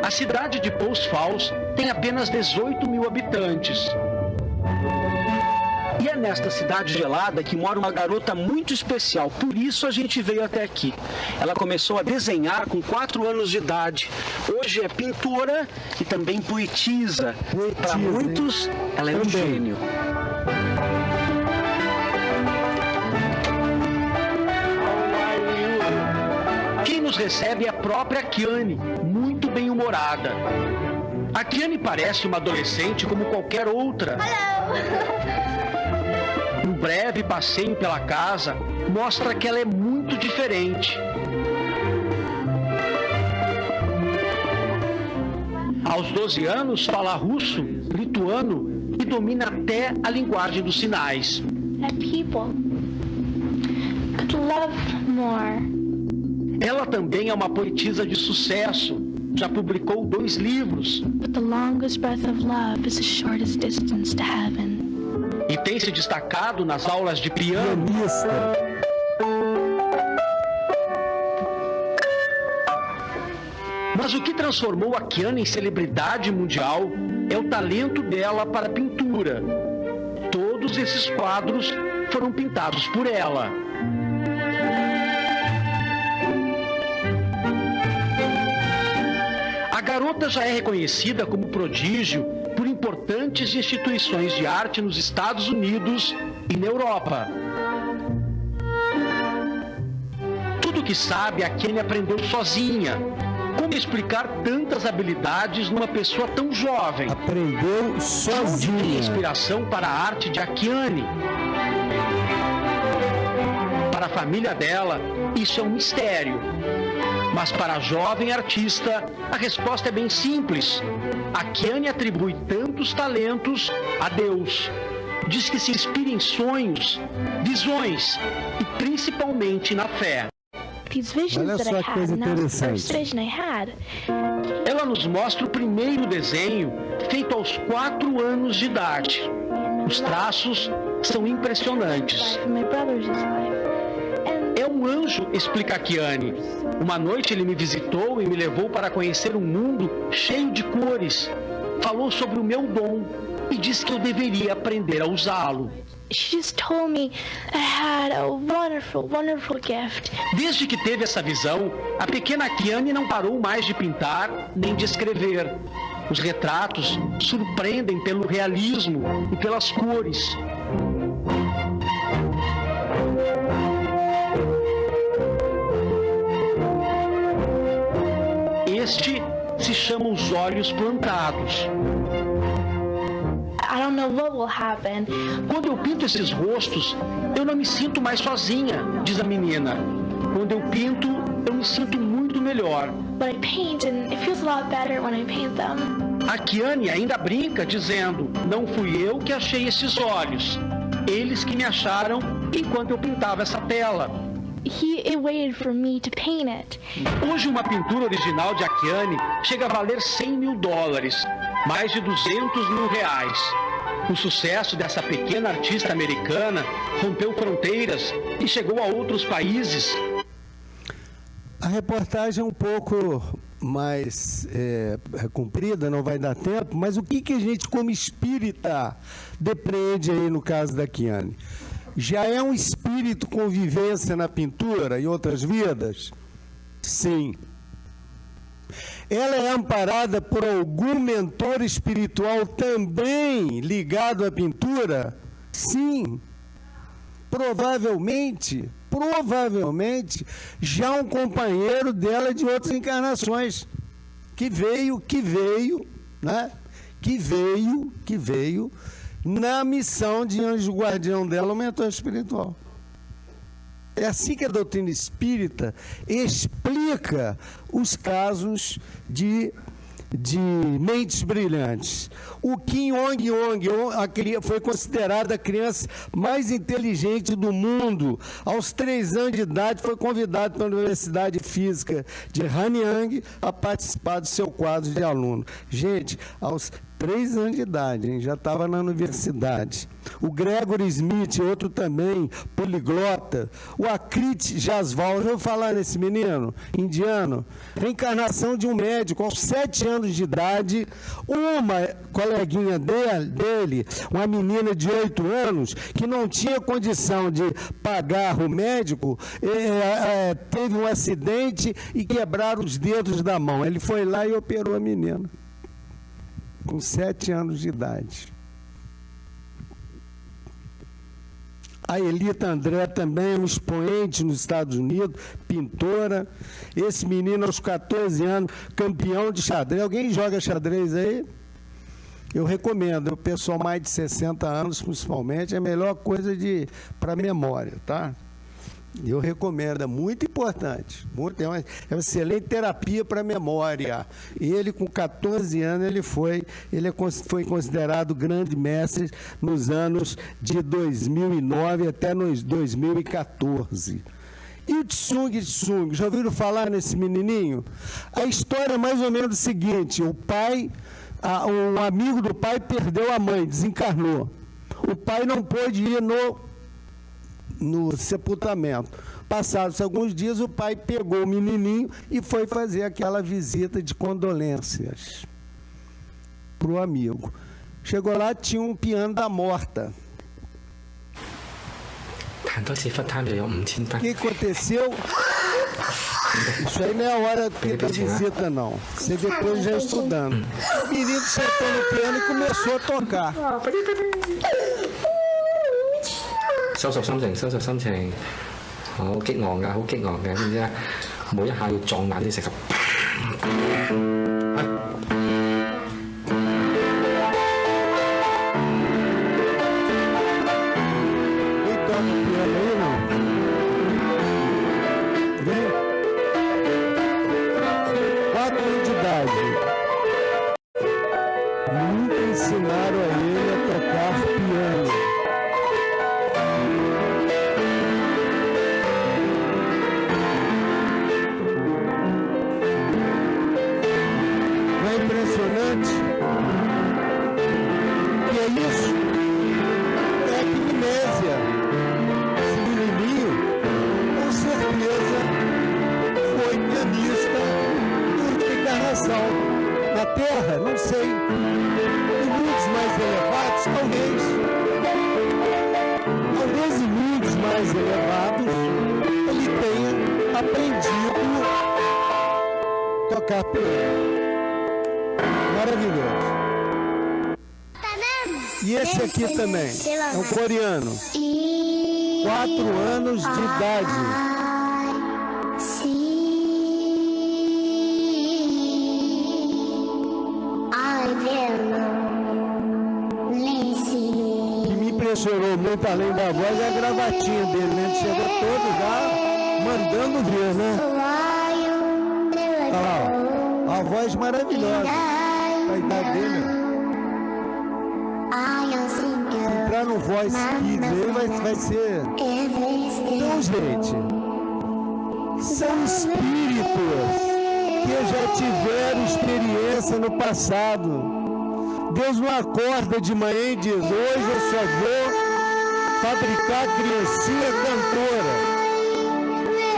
A cidade de Post Falls tem apenas 18 mil habitantes. E é nesta cidade gelada que mora uma garota muito especial, por isso a gente veio até aqui. Ela começou a desenhar com 4 anos de idade. Hoje é pintora e também poetisa. Para muitos, ela é um gênio. Quem nos recebe é a própria Kiane, muito bem-humorada. A Kiane parece uma adolescente como qualquer outra. Um breve passeio pela casa mostra que ela é muito diferente. Aos 12 anos, fala russo, lituano e domina até a linguagem dos sinais. Ela também é uma poetisa de sucesso. Já publicou 2 livros. The longest breath of love is the shortest distance to heaven. E tem se destacado nas aulas de piano. Mas o que transformou a Kiane em celebridade mundial é o talento dela para a pintura. Todos esses quadros foram pintados por ela. A garota já é reconhecida como prodígio por importantes instituições de arte nos Estados Unidos e na Europa. Tudo o que sabe, a Kiane aprendeu sozinha. Como explicar tantas habilidades numa pessoa tão jovem? Aprendeu sozinha. Onde vem a inspiração para a arte de Kiane? Para a família dela, isso é um mistério. Mas para a jovem artista, a resposta é bem simples. A Kiane atribui tantos talentos a Deus. Diz que se inspira em sonhos, visões e principalmente na fé. Olha só que coisa interessante. Ela nos mostra o primeiro desenho, feito aos 4 anos de idade. Os traços são impressionantes. É um anjo, explica a Kiane. Uma noite ele me visitou e me levou para conhecer um mundo cheio de cores. Falou sobre o meu dom e disse que eu deveria aprender a usá-lo. She just told me I had a wonderful, wonderful gift. Desde que teve essa visão, a pequena Kiane não parou mais de pintar nem de escrever. Os retratos surpreendem pelo realismo e pelas cores. Este se chama Os Olhos Plantados. I don't know what will happen. Quando eu pinto esses rostos, eu não me sinto mais sozinha, diz a menina. Quando eu pinto, eu me sinto muito melhor. But I paint and it feels a lot better when I paint them. A Kiane ainda brinca dizendo: não fui eu que achei esses olhos. Eles que me acharam enquanto eu pintava essa tela. He waited for me to paint it. Hoje uma pintura original de Kiane chega a valer $100 mil, mais de R$200 mil. O sucesso dessa pequena artista americana rompeu fronteiras e chegou a outros países. A reportagem é um pouco mais comprida, não vai dar tempo, mas o que a gente como espírita depreende aí no caso da Kiane? Já é um espírito com vivência na pintura em outras vidas? Sim. Ela é amparada por algum mentor espiritual também ligado à pintura? Sim. Provavelmente provavelmente já um companheiro dela de outras encarnações, que veio, né? Que veio na missão de anjo guardião dela, o mentor espiritual. É assim que a doutrina espírita explica os casos de mentes brilhantes. O Kim Yong-yong foi considerada a criança mais inteligente do mundo. Aos 3 anos de idade, foi convidado pela Universidade Física de Hanyang a participar do seu quadro de aluno. Gente, aos 3 anos de idade, hein? Já estava na universidade. O Gregory Smith, outro também, poliglota. O Akrit Jaswal, já vou falar nesse menino, indiano. Reencarnação de um médico, aos 7 anos de idade. Uma coleguinha dele, uma menina de 8 anos, que não tinha condição de pagar o médico, teve um acidente e quebraram os dedos da mão. Ele foi lá e operou a menina, com 7 anos de idade. A Elita André também é um expoente nos Estados Unidos, pintora. Esse menino, aos 14 anos, campeão de xadrez. Alguém joga xadrez aí? Eu recomendo. O pessoal mais de 60 anos, principalmente, é a melhor coisa para memória, tá? Eu recomendo, é muito importante. É uma excelente terapia para a memória. Ele, com 14 anos, ele foi considerado grande mestre nos anos de 2009 até 2014. E o Tsung, já ouviram falar nesse menininho? A história é mais ou menos o seguinte: o pai, um amigo do pai perdeu a mãe, desencarnou. O pai não pôde ir no sepultamento. Passados alguns dias, o pai pegou o menininho e foi fazer aquela visita de condolências para o amigo. Chegou lá, tinha um piano da morta. O que aconteceu? Isso aí não é a hora da visita, não. Você depois já estudando. O menino sentou no piano e começou a tocar. 收拾心情，收拾心情，好激昂㗎，好激昂嘅，知唔知啊？每一下要撞爛啲石頭。Ensinaram a ele a tocar piano. Não é impressionante? Que é isso? É amnésia. Esse menininho, com certeza, foi pianista de encarnação. Na Terra, não sei. Mais elevados, talvez em mundos mais elevados, ele tenha aprendido a tocar piano. Maravilhoso. E esse aqui também, é um coreano, 4 anos de idade. Impressionou muito, além da voz, é a gravatinha dele, né? Ele chegou todo já mandando ver, né? Olha lá, a voz maravilhosa. A idade dele. Entrar no Voice Kids aí vai ser... Então, gente, são espíritos que já tiveram experiência no passado. Deus não acorda de manhã e diz: hoje eu só vou fabricar criancinha cantora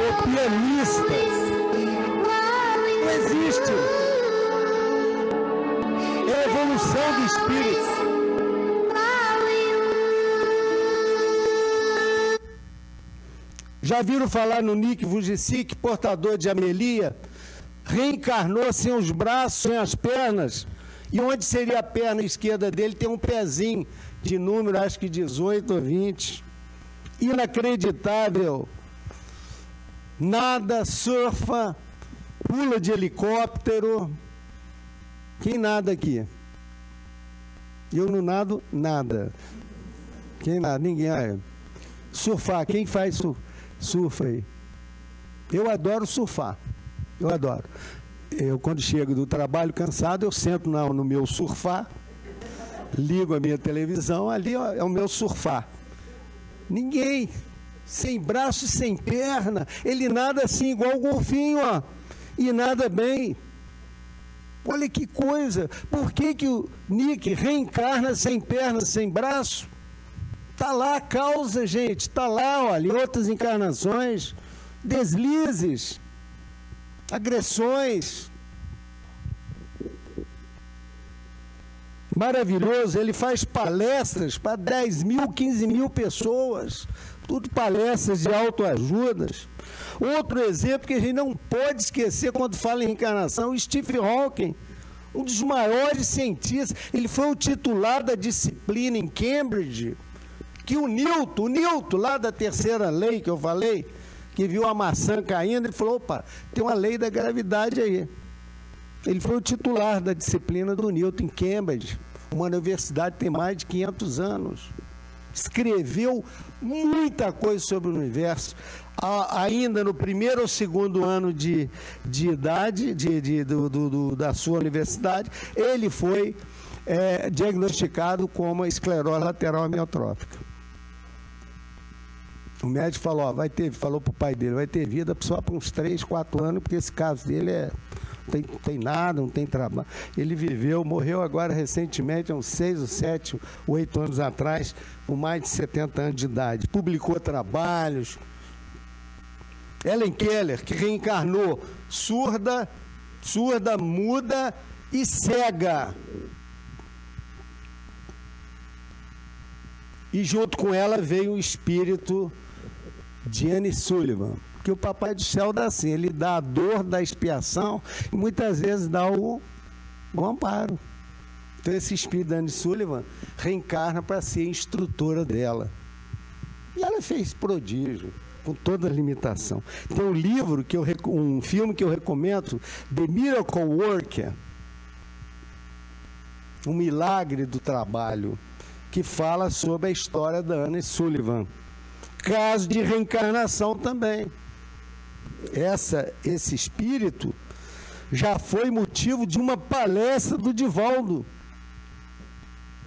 ou pianista. Não existe. É a evolução do espírito. Já viram falar no Nick Vujicic, portador de Amelia? Reencarnou sem os braços, sem as pernas. E onde seria a perna esquerda dele, tem um pezinho de número, acho que 18 ou 20. Inacreditável nada, surfa, pula de helicóptero. Quem nada aqui? Eu não nado nada. Quem nada? Ninguém. Surfar, quem faz surfa aí? Eu adoro surfar. Eu adoro. Eu, quando chego do trabalho cansado, eu sento no meu surfar, ligo a minha televisão, ali ó, é o meu surfar. Ninguém, sem braço e sem perna, ele nada assim, igual o golfinho, ó, e nada bem. Olha que coisa, por que o Nick reencarna sem perna, sem braço? Está lá a causa, gente, está lá, olha, em outras encarnações, deslizes, agressões. Maravilhoso, ele faz palestras para 10 mil, 15 mil pessoas, tudo palestras de autoajudas. Outro exemplo que a gente não pode esquecer quando fala em reencarnação, o Stephen Hawking, um dos maiores cientistas, ele foi o titular da disciplina em Cambridge, que o Newton lá da terceira lei que eu falei, que viu a maçã caindo, ele falou, opa, tem uma lei da gravidade aí. Ele foi o titular da disciplina do Newton em Cambridge, uma universidade que tem mais de 500 anos. Escreveu muita coisa sobre o universo. Ainda no primeiro ou segundo ano de idade da sua universidade, ele foi diagnosticado com uma esclerose lateral amiotrófica. O médico falou, falou para o pai dele, vai ter vida só por uns 3, 4 anos, porque esse caso dele não tem nada, não tem trabalho. Ele morreu agora recentemente, há uns 6 ou 7, 8 anos atrás, com mais de 70 anos de idade. Publicou trabalhos. Helen Keller, que reencarnou surda, muda e cega. E junto com ela veio o espírito de Anne Sullivan, que o Papai do Céu dá assim, ele dá a dor da expiação e muitas vezes dá o amparo. Então esse espírito da Anne Sullivan reencarna para ser instrutora dela. E ela fez prodígio, com toda a limitação. Tem um livro, um filme que eu recomendo, The Miracle Worker, um milagre do trabalho, que fala sobre a história da Anne Sullivan. Caso de reencarnação também. Esse espírito já foi motivo de uma palestra do Divaldo.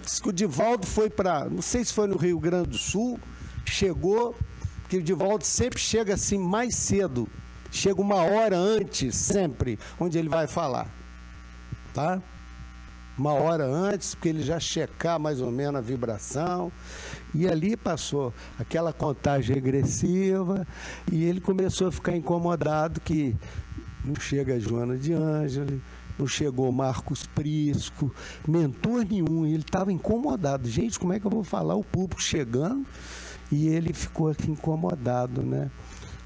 Diz que o Divaldo foi para, não sei se foi no Rio Grande do Sul, chegou, porque o Divaldo sempre chega assim mais cedo, chega 1 hora antes, sempre, onde ele vai falar. Tá? 1 hora antes, porque ele já checar mais ou menos a vibração, e ali passou aquela contagem regressiva, e ele começou a ficar incomodado que não chega a Joana de Ângeli, não chegou Marcos Prisco, mentor nenhum, e ele estava incomodado. Gente, como é que eu vou falar? O público chegando, e ele ficou aqui incomodado, né?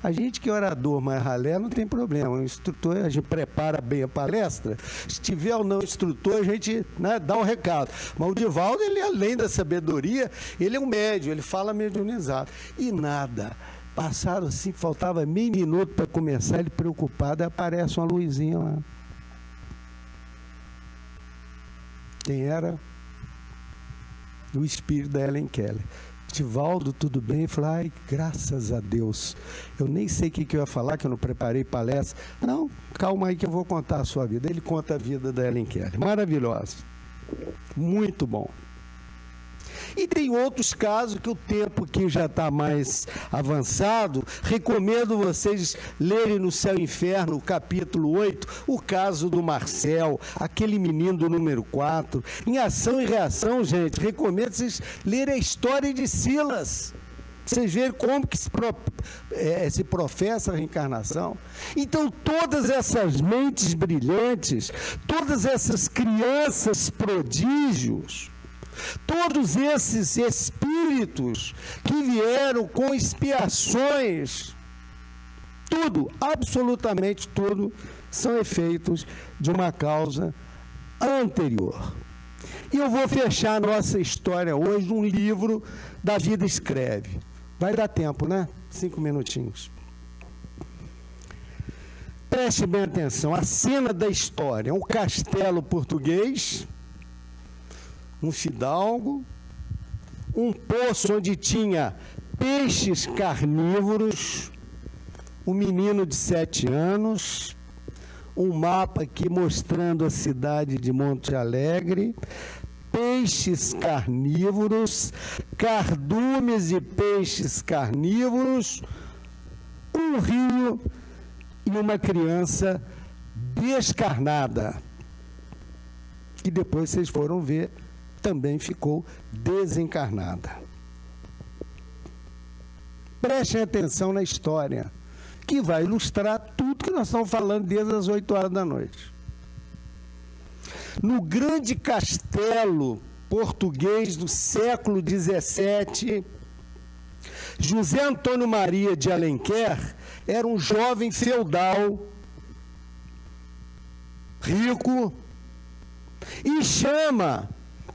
A gente que é orador mais ralé não tem problema, o instrutor, a gente prepara bem a palestra, se tiver ou não instrutor, a gente, né, dá um recado. Mas o Divaldo, ele além da sabedoria, ele é um médium, ele fala mediunizado. E nada, passaram assim, faltava meio minuto para começar, ele preocupado, aí aparece uma luzinha lá. Quem era? O espírito da Helen Keller. Divaldo, tudo bem? Eu falei, ai, graças a Deus. Eu nem sei o que eu ia falar, que eu não preparei palestra. Não, calma aí que eu vou contar a sua vida. Ele conta a vida da Helen Keller. Maravilhosa. Muito bom. E tem outros casos que o tempo que já está mais avançado, recomendo vocês lerem no Céu e Inferno, capítulo 8, o caso do Marcel, aquele menino do número 4. Em Ação e Reação, gente, recomendo vocês lerem a história de Silas. Vocês verem como que se professa a reencarnação. Então, todas essas mentes brilhantes, todas essas crianças prodígios, todos esses espíritos que vieram com expiações, tudo, absolutamente tudo, são efeitos de uma causa anterior. E eu vou fechar a nossa história hoje num livro da Vida Escreve. Vai dar tempo, né? 5 minutinhos. Preste bem atenção, a cena da história, um castelo português, um fidalgo, um poço onde tinha peixes carnívoros, um menino de 7 anos, um mapa aqui mostrando a cidade de Monte Alegre, peixes carnívoros, cardumes e peixes carnívoros, um rio e uma criança descarnada. E depois vocês foram ver, também ficou desencarnada. Prestem atenção na história, que vai ilustrar tudo que nós estamos falando desde as 8 horas da noite. No grande castelo português do século XVII, José Antônio Maria de Alenquer era um jovem feudal, rico, e chama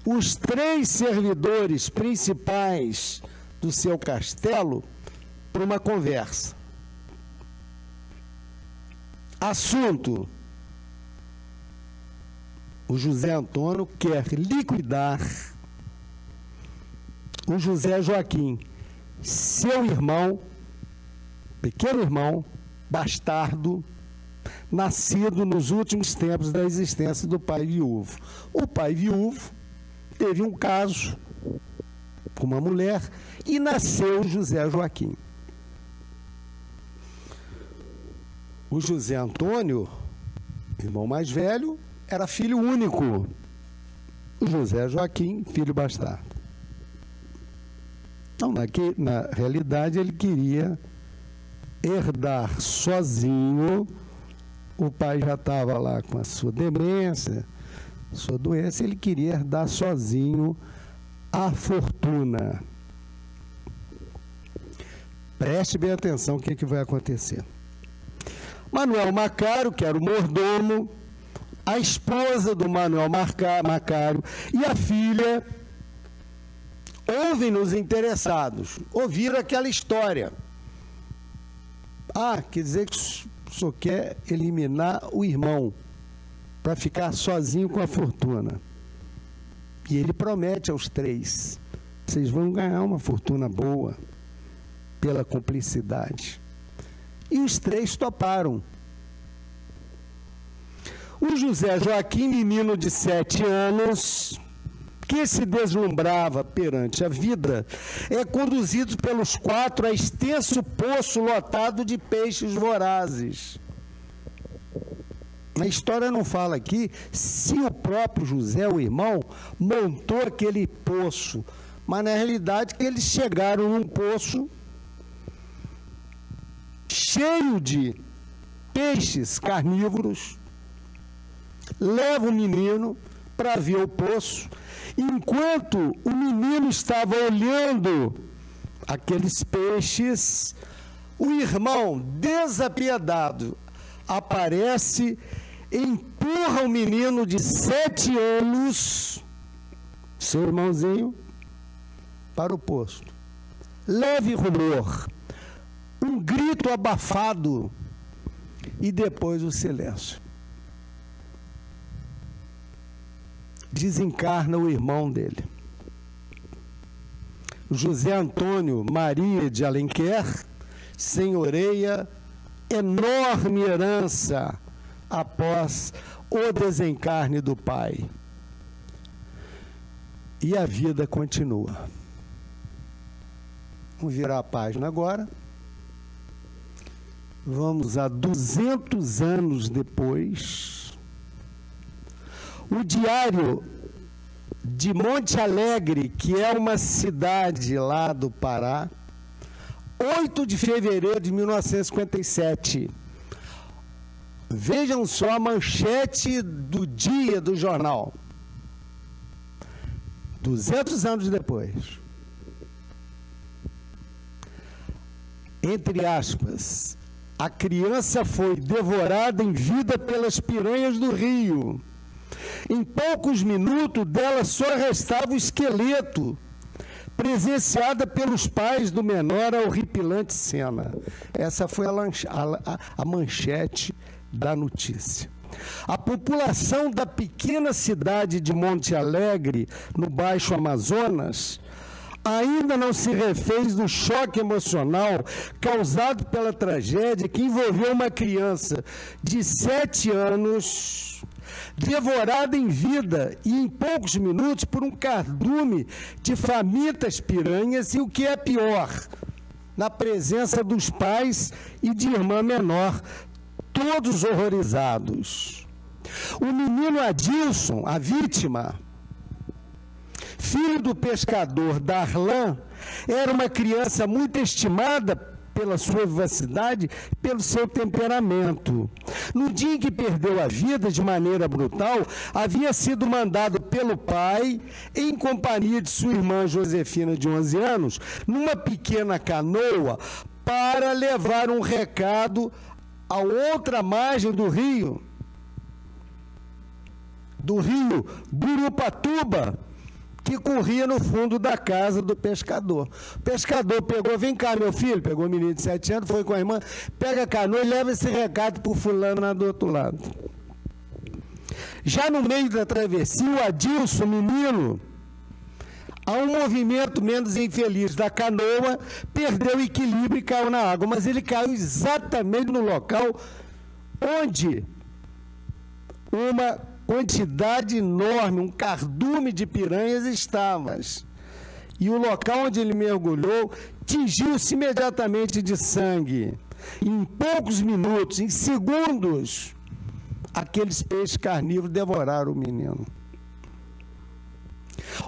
os 3 servidores principais do seu castelo para uma conversa. Assunto: o José Antônio quer liquidar o José Joaquim, seu irmão, pequeno irmão, bastardo, nascido nos últimos tempos da existência do pai viúvo. O pai viúvo teve um caso com uma mulher e nasceu José Joaquim. O José Antônio, irmão mais velho, era filho único. O José Joaquim, filho bastardo. Então, na realidade, ele queria herdar sozinho. O pai já estava lá com a sua demência, sua doença, ele queria herdar sozinho a fortuna. Preste bem atenção o que vai acontecer. Manuel Macário, que era o mordomo, a esposa do Manuel Macário e a filha ouvem-nos interessados, ouviram aquela história. Ah, quer dizer que o senhor quer eliminar o irmão para ficar sozinho com a fortuna. E ele promete aos 3, vocês vão ganhar uma fortuna boa pela cumplicidade. E os 3 toparam. O José Joaquim, menino de 7 anos, que se deslumbrava perante a vida, é conduzido pelos 4 a extenso poço lotado de peixes vorazes. A história não fala aqui se o próprio José, o irmão, montou aquele poço, mas na realidade que eles chegaram num poço cheio de peixes carnívoros, leva o menino para ver o poço. Enquanto o menino estava olhando aqueles peixes, o irmão, desapiedado, aparece, empurra o menino de 7 anos, seu irmãozinho, para o poço. Leve rumor, um grito abafado e depois o silêncio. Desencarna o irmão dele. José Antônio Maria de Alenquer senhoreia enorme herança após o desencarne do pai. E a vida continua. Vamos virar a página agora. Vamos a 200 anos depois. O Diário de Monte Alegre, que é uma cidade lá do Pará, 8 de fevereiro de 1957. Vejam só a manchete do dia do jornal. 200 anos depois. Entre aspas, a criança foi devorada em vida pelas piranhas do rio. Em poucos minutos dela só restava o esqueleto, presenciada pelos pais do menor a horripilante cena. Essa foi a manchete da notícia. A população da pequena cidade de Monte Alegre, no Baixo Amazonas, ainda não se refez do choque emocional causado pela tragédia que envolveu uma criança de 7 anos, devorada em vida e em poucos minutos por um cardume de famintas piranhas e, o que é pior, na presença dos pais e de irmã menor, todos horrorizados. O menino Adilson, a vítima, filho do pescador Darlan, era uma criança muito estimada pela sua vivacidade, pelo seu temperamento. No dia em que perdeu a vida de maneira brutal, havia sido mandado pelo pai, em companhia de sua irmã Josefina, de 11 anos, numa pequena canoa, para levar um recado à outra margem do rio Burupatuba, que corria no fundo da casa do pescador. O pescador pegou: vem cá, meu filho, pegou o menino de 7 anos, foi com a irmã, pega a canoa e leva esse recado para o fulano lá do outro lado. Já no meio da travessia, o Adilson, menino, a um movimento menos infeliz da canoa, perdeu o equilíbrio e caiu na água, mas ele caiu exatamente no local onde uma quantidade enorme, um cardume de piranhas estava. E o local onde ele mergulhou tingiu-se imediatamente de sangue. Em poucos minutos, em segundos, aqueles peixes carnívoros devoraram o menino.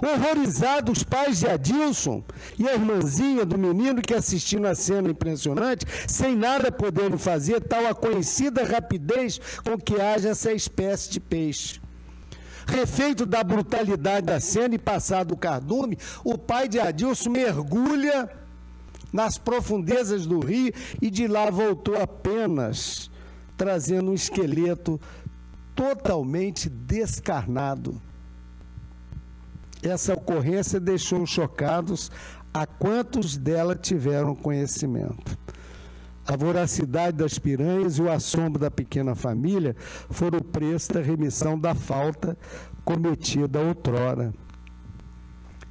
Horrorizados, os pais de Adilson e a irmãzinha do menino, que assistiram a cena impressionante, sem nada poderem fazer, tal a conhecida rapidez com que age essa espécie de peixe. Refeito da brutalidade da cena e passado o cardume, o pai de Adilson mergulha nas profundezas do rio e de lá voltou apenas trazendo um esqueleto totalmente descarnado. Essa ocorrência deixou chocados a quantos dela tiveram conhecimento. A voracidade das piranhas e o assombro da pequena família foram o preço da remissão da falta cometida outrora.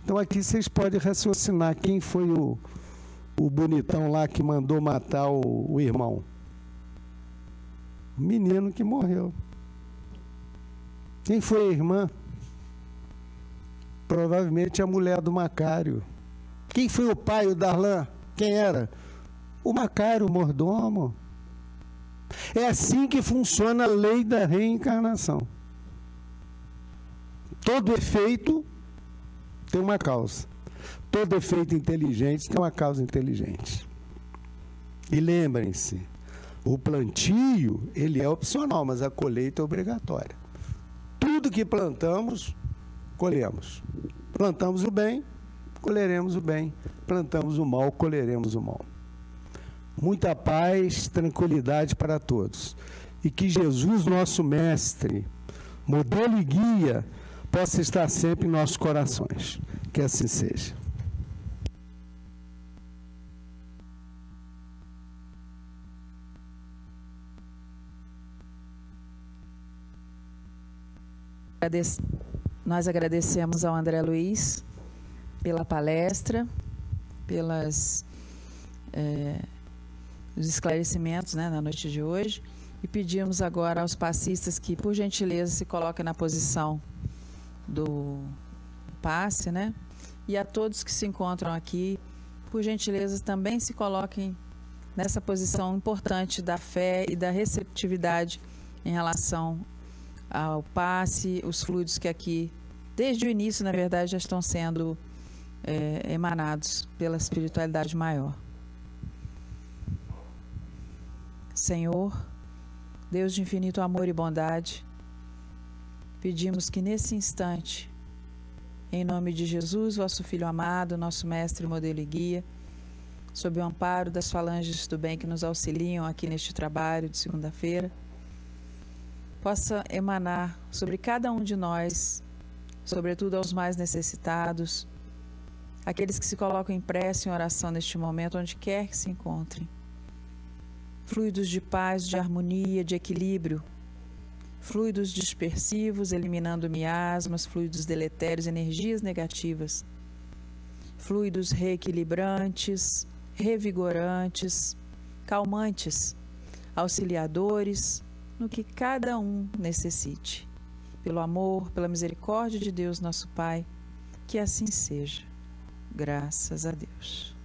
Então aqui vocês podem raciocinar quem foi o bonitão lá que mandou matar o irmão. O menino que morreu. Quem foi a irmã? Provavelmente a mulher do Macário. Quem foi o pai, o Darlan? Quem era? O Macário, o mordomo. É assim que funciona a lei da reencarnação. Todo efeito tem uma causa. Todo efeito inteligente tem uma causa inteligente. E lembrem-se, o plantio, ele é opcional, mas a colheita é obrigatória. Tudo que plantamos, colhemos. Plantamos o bem, colheremos o bem. Plantamos o mal, colheremos o mal. Muita paz, tranquilidade para todos. E que Jesus, nosso mestre, modelo e guia, possa estar sempre em nossos corações. Que assim seja. Nós agradecemos ao André Luiz pela palestra, pelos esclarecimentos, né, na noite de hoje, e pedimos agora aos passistas que, por gentileza, se coloquem na posição do passe, né, e a todos que se encontram aqui, por gentileza, também se coloquem nessa posição importante da fé e da receptividade em relação ao passe, os fluidos que aqui, desde o início, na verdade, já estão sendo emanados pela espiritualidade maior. Senhor, Deus de infinito amor e bondade, pedimos que nesse instante, em nome de Jesus, vosso Filho amado, nosso mestre, modelo e guia, sob o amparo das falanges do bem que nos auxiliam aqui neste trabalho de segunda-feira, possa emanar sobre cada um de nós, sobretudo aos mais necessitados, aqueles que se colocam em prece, em oração neste momento, onde quer que se encontrem, fluidos de paz, de harmonia, de equilíbrio, fluidos dispersivos, eliminando miasmas, fluidos deletérios, energias negativas, fluidos reequilibrantes, revigorantes, calmantes, auxiliadores, no que cada um necessite. Pelo amor, pela misericórdia de Deus, nosso Pai, que assim seja. Graças a Deus.